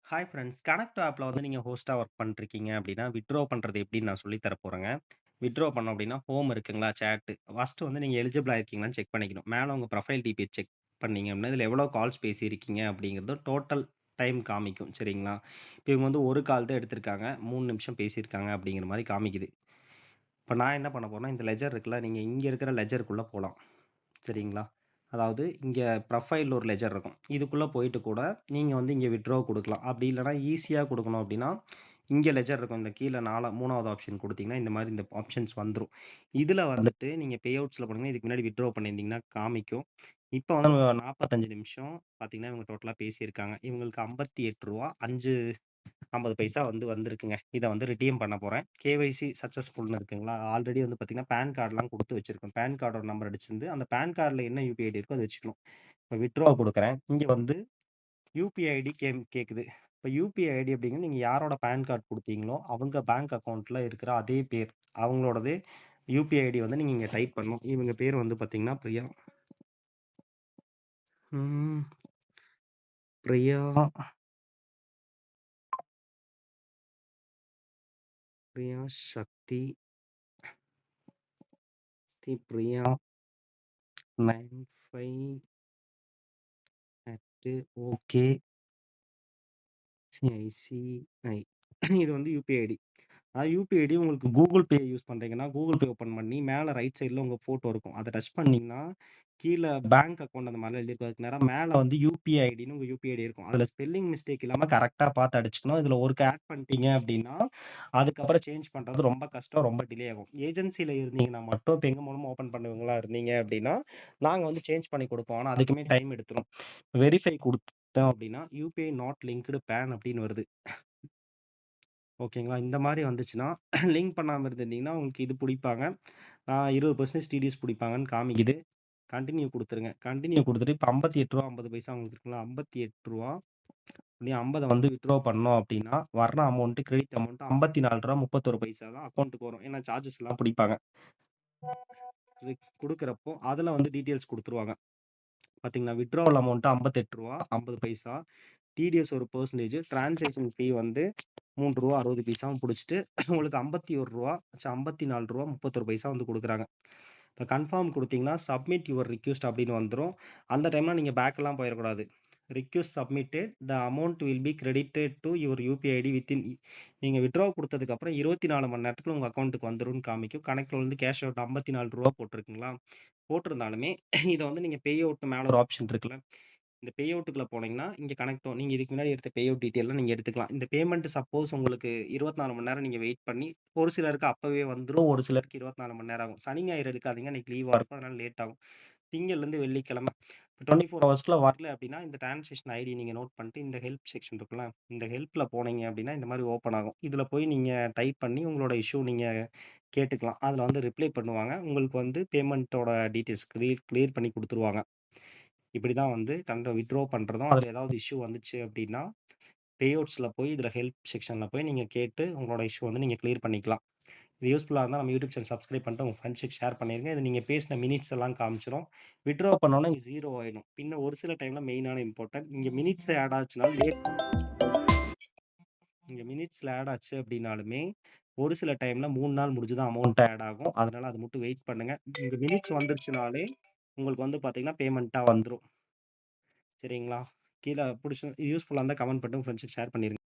Hi friends. Connect ஆப்ல வந்து நீங்க ஹோஸ்ட்டா ஒர்க் பண்ணிட்டுருக்கீங்க அப்படின்னா, வித்ட்ரா பண்றது எப்படின்னு நான் சொல்லி தர போறேங்க. வித்ட்ரா பண்ணோம் அப்படின்னா, ஹோம் இருக்குங்களா, சேட் ஃபர்ஸ்ட்டு வந்து நீங்க எலிஜிபிள் ஆயிருக்கீங்களான்னு செக் பண்ணிக்கணும். மேல உங்க ப்ரொஃபைல் டிபி செக் பண்ணீங்க அப்படின்னா, இதில எவ்வளோ கால்ஸ் பேசியிருக்கீங்க அப்படிங்கிறது டோட்டல் டைம் காமிக்கும். சரிங்களா? இப்ப இவங்க வந்து 1 கால் தான் எடுத்திருக்காங்க. 3 நிமிஷம் பேசியிருக்காங்க அப்படிங்கிற மாரி காமிக்குது. இப்ப நான் என்ன பண்ண போறேன்னா, இந்த லெட்ஜர் இருக்குல்ல, நீங்க இங்க இருக்கிற லெட்ஜருக்குள்ள போலாம். சரிங்களா? அதாவது இங்க ப்ரொஃபைல்ல ஒரு லெட்ஜர் இருக்கும். இதுக்குள்ள போயிட்டு கூட நீங்க வந்து இங்க வித்ட்ரா குடுக்கலாம். அப்படி இல்லன்னா ஈஸியா குடுக்கணும் அப்படின்னா, இங்க லெட்ஜர் இருக்கும். இந்த கீழ 3வது ஆப்ஷன் குடுத்தீங்கன்னா, இந்த மாரி இந்த ஆப்ஷன்ஸ் வந்துரும். இதுல வந்துட்டு நீங்க பே அவுட்ஸ்ல போனீங்கன்னா, இதுக்கு முன்னாடி வித்ட்ரா பண்ணியிருந்தீங்கன்னா காமிக்கும். இப்ப வந்து 45 நிமிஷம் பார்த்தீங்கன்னா, இவங்க டோட்டலா பேசியிருக்காங்க. இவங்களுக்கு ரூ. 58 50 பைசா வந்து வந்திருக்குங்க. இத வந்து ரிடீம் பண்ண போறேன். கேஒய்சி சக்சஸ்ஃபுல்னு இருக்குங்களா? ஆல்ரெடி வந்து பார்த்தீங்கன்னா, பான் கார்ட்லாம் குடுத்து வச்சிருக்கோம். பான் கார்டோட நம்பர் அடிச்சிருந்து, அந்த பான் கார்ட்ல என்ன யுபிஐ ஐடி இருக்கோ அத வச்சுக்கணும். இப்ப வித்ட்ரா குடுக்குறேன். இங்க வந்து யுபிஐ ஐடி கேட்குது. இப்ப யுபிஐ ஐடி அப்படிங்கிறது நீங்க யாரோட பான் கார்ட் குடுத்தீங்களோ, அவங்க பேங்க் அக்கவுண்ட்ல இருக்கிற அதே பேர். அவங்களோடதே யுபிஐ ஐடி வந்து நீங்க இங்க டைப் பண்ணணும். இவங்க பேர் வந்து பார்த்தீங்கன்னா, பிரியா. ம். பிரியா பிரியா சக்தி பிரியா 95 ஓகே ஐசிஐசிஐ. இது வந்து யுபிஐ ஐடி. யுபிஐ ஐடி உங்களுக்கு கூகுள் பே யூஸ் பண்றீங்கன்னா, கூகுள் பே ஓப்பன் பண்ணி மேல ரைட் சைட்ல உங்க ஃபோட்டோ இருக்கும். அத டச் பண்ணீங்கன்னா, கீழ பேங்க் அக்கவுண்ட் அந்த மாரிலாம் எழுதியிருக்கும். அதுக்கு நேரா மேல வந்து யுபிஐ ஐடின்னு உங்க யுபிஐ ஐடி இருக்கும். அதுல ஸ்பெல்லிங் மிஸ்டேக் இல்லாம கரெக்ட்டா பார்த்து அடிச்சுக்கணும். இதுல ஒருக்க ஆட் பண்ணிட்டீங்க அப்படின்னா, அதுக்கப்புறம் சேஞ்ச் பண்றது ரொம்ப கஷ்டம். ரொம்ப டிலே ஆகும். ஏஜென்சில இருந்தீங்கன்னா மட்டும் இப்ப எங்க மூலமா ஓப்பன் பண்ணுவங்களா இருந்தீங்க அப்படின்னா, நாங்க வந்து சேஞ்ச் பண்ணி குடுப்போம். ஆனா அதுக்குமே டைம் எடுத்துரும். வெரிஃபை குடுத்தோம் அப்படின்னா, யுபிஐ நாட் லிங்க்டு பான் அப்படின்னு வருது. ஓகேங்களா? இந்த மாரி வந்துச்சுன்னா, லிங்க் பண்ணாம இருந்திருந்தீங்கன்னா, உங்களுக்கு இது புடிப்பாங்க. 20% டிடிஎஸ் புடிப்பாங்கன்னு காமிக்குது. கன்டின்யூ குடுத்துருங்க. கன்டின்யூ குடுத்துட்டு இப்ப ரூ. 58.50 உங்களுக்கு இருக்குங்களா? ரூ. 58 நீ 50 வந்து வித்ட்ரா பண்ணோம் அப்டின்னா, வர்ற அமௌண்ட் கிரெடிட் அமௌண்ட் ரூ. 54.31 தான் அக்கவுண்ட்க்கு வரும். ஏன்னா சார்ஜஸ்லாம் புடிப்பாங்க. குடுக்குறப்போ, அதுல வந்து டீட்டெயில்ஸ் குடுத்துருவாங்க. பாத்தீங்களா? வித்ட்ராவல் அமௌண்ட் ரூ. 58.50 டிடிஎஸ் ஒரு பெர்சன்டேஜ் டிரான்சாக்ஷன் ஃபீ வந்து ரூ. 3.60 புடிச்சுட்டு உங்களுக்கு ரூ. 51 ச்ச ரூ. 54.31 வந்து குடுக்குறாங்க. இப்ப கன்ஃபார்ம் குடுத்தீங்கன்னா, சப்மிட் யுவர் ரிக்வெஸ்ட் அப்படின்னு வந்துரும். அந்த டைம்ல நீங்க பேக்லாம் போயிறக்கூடாது. Request submitted the amount will be credited to your UPI ID within நீங்க வித்ட்ரா குடுத்ததுக்கு அப்புறம் 24 மணி நேரத்துக்குள்ள உங்க அக்கவுண்ட்க்கு வந்துரும்னு காமிக்கும். கணக்குல வந்து கேஷ் அவுட் ரூ. 54 போட்டிருக்குங்களா? போட்டிருந்தாலுமே இத வந்து நீங்க பே அவுட் மேல ஒரு ஆப்ஷன் இருக்குல்ல. இந்த பே அவுட்டுக்குள்ள போனீங்கன்னா, இங்க கனெக்ட் நீங்க இதுக்கு முன்னாடி எடுத்த பே அவுட் டீட்டெயில்லாம் நீங்க எடுத்துக்கலாம். இந்த பேமெண்ட் சப்போஸ் உங்களுக்கு 24 மணி நேரம் நீங்க வெயிட் பண்ணி, ஒரு சிலருக்கு அப்பவே வந்துரும். ஒரு சிலருக்கு 24 மணி நேரம் ஆகும். சனி, ஞாயிறு எடுக்காதீங்க. அன்னைக்கு லீவா இருக்கும். அதனால லேட் ஆகும். திங்கள்லேருந்து வெள்ளிக்கிழமை 24 ஹவர்ஸ்க்குள்ள வரல அப்படின்னா, இந்த டிரான்சாக்ஷன் ஐடி நீங்க நோட் பண்ணிட்டு, இந்த ஹெல்ப் செக்ஷன் இருக்குல்ல, இந்த ஹெல்ப்ல போனீங்க அப்படின்னா, இந்த மாரி ஓப்பன் ஆகும். இதுல போய் நீங்க டைப் பண்ணி உங்களோட இஷ்யூ நீங்க கேட்டுக்கலாம். அதுல வந்து ரிப்ளை பண்ணுவாங்க. உங்களுக்கு வந்து பேமெண்ட்டோட டீட்டெயில்ஸ் கிளியர் பண்ணி குடுத்துருவாங்க. இப்படிதான் வந்து வித்ட்ரா பண்றதும், அதுல ஏதாவது இஷ்யூ வந்துச்சு அப்படின்னா, பே அவுட்ஸ்ல போய் இதுல ஹெல்ப் செக்ஷன்ல போய் நீங்க கேட்டு உங்களோட இஷ்யூ வந்து நீங்க கிளியர் பண்ணிக்கலாம். இது யூஸ்ஃபுல்லா இருந்தா நம்ம யூடியூப் சேனல் சப்ஸ்கிரைப் பண்ணிட்டு உங்க ஃப்ரெண்ட்ஸுக்கு ஷேர் பண்ணிருங்க. இது நீங்க பேசின மினிட்ஸ் எல்லாம் காமிச்சிரும். வித்ட்ரா பண்ணோனே இங்க 0 ஆயிடும். பின்ன ஒரு சில டைம்ல மெயினான இம்பார்ட்டன்ட் இங்க மினிட்ஸ் ஆட் ஆச்சுனாலும் இங்க மினிட்ஸ்ல ஆட் ஆச்சு அப்படின்னாலுமே, ஒரு சில டைம்ல 3 நாள் முடிஞ்சு தான் அமௌண்ட் ஆட் ஆகும். அதனால அது மட்டும் வெயிட் பண்ணுங்க. இங்க மினிட்ஸ் வந்துருச்சுனாலே, உங்களுக்கு வந்து பார்த்தீங்கன்னா, பேமெண்ட்டா வந்துரும். சரிங்களா? கீழ யூஸ்ஃபுல்லா இருந்தா கமெண்ட் பண்ணிட்டு உங்க ஃப்ரெண்ட்ஸுக்கு ஷேர் பண்ணிருங்க.